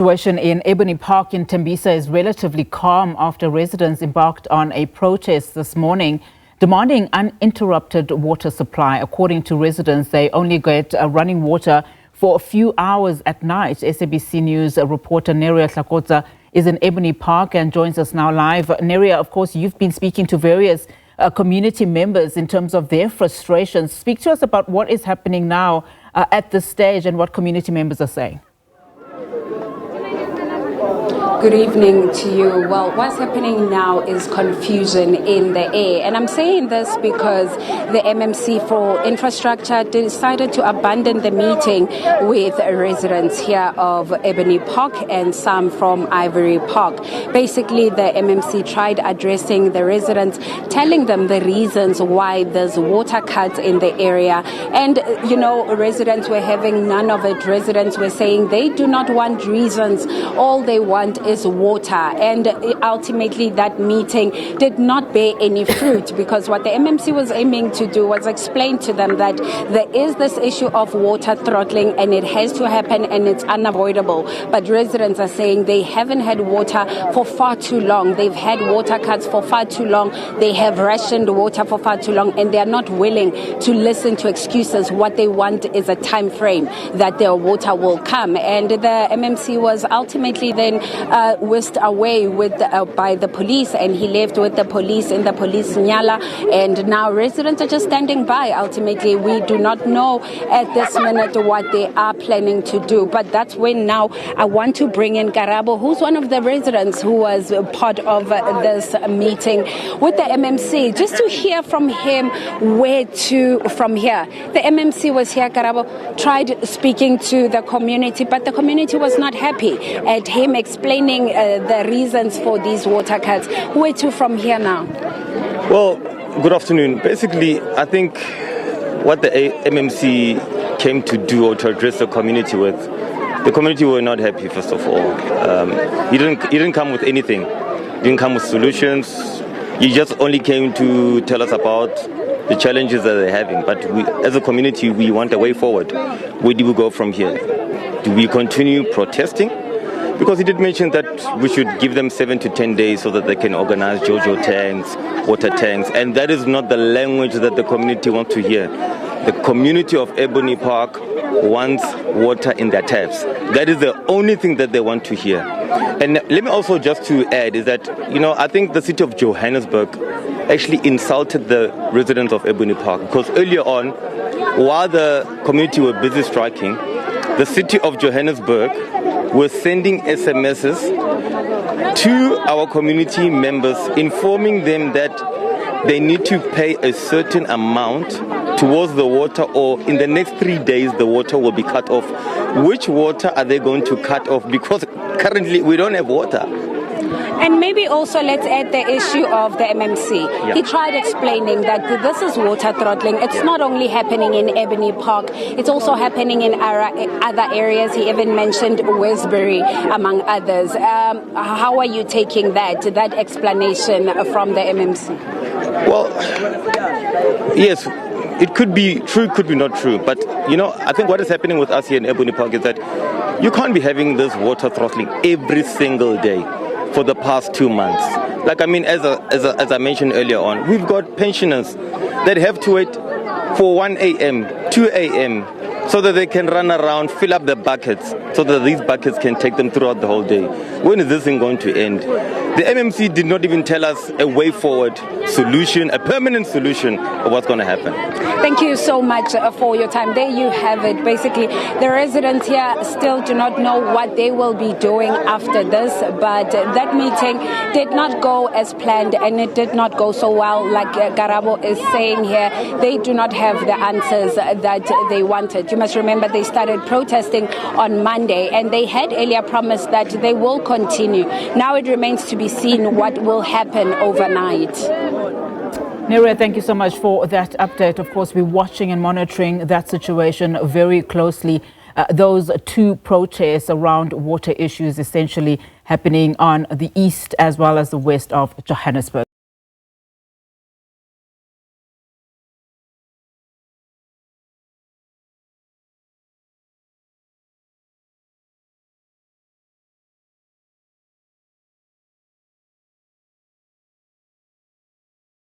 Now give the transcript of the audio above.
Situation in Ebony Park in Tembisa is relatively calm after residents embarked on a protest this morning demanding uninterrupted water supply. According to residents, they only get running water for a few hours at night. SABC News reporter Neria Hlakotsa is in Ebony Park and joins us now live. Neria, of course, you've been speaking to various community members in terms of their frustrations. Speak to us about what is happening now at this stage and what community members are saying. Good evening to you. Well, what's happening now is confusion in the air. And I'm saying this because the MMC for Infrastructure decided to abandon the meeting with residents here of Ebony Park and some from Ivory Park. Basically, the MMC tried addressing the residents, telling them the reasons why there's water cuts in the area. And, you know, residents were having none of it. Residents were saying they do not want reasons. All they want is water, and ultimately that meeting did not bear any fruit, because what the MMC was aiming to do was explain to them that there is this issue of water throttling and it has to happen and it's unavoidable. But residents are saying they haven't had water for far too long. They've had water cuts for far too long. They have rationed water for far too long, and they are not willing to listen to excuses. What they want is a time frame that their water will come. And the MMC was ultimately then whisked away with by the police, and he left with the police in the police nyala, and now residents are just standing by. Ultimately, we do not know at this minute what they are planning to do, but that's when now I want to bring in Karabo, who's one of the residents who was part of this meeting with the MMC, just to hear from him where to from here. The MMC was here, Karabo, tried speaking to the community, but the community was not happy at him explaining the reasons for these water cuts. Where to from here now? Well, good afternoon. Basically, I think what the MMC came to do or to address the community with, the community were not happy, first of all. He didn't come with anything. He didn't come with solutions. He just only came to tell us about the challenges that they're having. But we, as a community, we want a way forward. Where do we go from here? Do we continue protesting? Because he did mention that we should give them 7 to 10 days so that they can organize JoJo tanks, water tanks, and that is not the language that the community wants to hear. The community of Ebony Park wants water in their taps. That is the only thing that they want to hear. And let me also just to add is that, you know, I think the city of Johannesburg actually insulted the residents of Ebony Park, because earlier on, while the community were busy striking, the city of Johannesburg were sending SMSs to our community members, informing them that they need to pay a certain amount towards the water, or in the next 3 days the water will be cut off. Which water are they going to cut off? Because currently we don't have water. And maybe also let's add the issue of the MMC. Yeah. He tried explaining that this is water throttling. It's not only happening in Ebony Park, it's also happening in other areas. He even mentioned Westbury, among others. How are you taking that explanation from the MMC? Well, yes, it could be true, it could be not true. But, you know, I think what is happening with us here in Ebony Park is that you can't be having this water throttling every single day for the past 2 months. Like, I mean, as I mentioned earlier on, we've got pensioners that have to wait for 1 a.m., 2 a.m., so that they can run around, fill up the buckets, so that these buckets can take them throughout the whole day. When is this thing going to end? The MMC did not even tell us a way forward solution, a permanent solution of what's going to happen. Thank you so much for your time. There you have it. Basically, the residents here still do not know what they will be doing after this, but that meeting did not go as planned, and it did not go so well. Like Karabo is saying here, they do not have the answers that they wanted. You must remember they started protesting on Monday, and they had earlier promised that they will continue. Now it remains to be seen what will happen overnight. Neria, thank you so much for that update. Of course, we're watching and monitoring that situation very closely. Those two protests around water issues essentially happening on the east as well as the west of Johannesburg.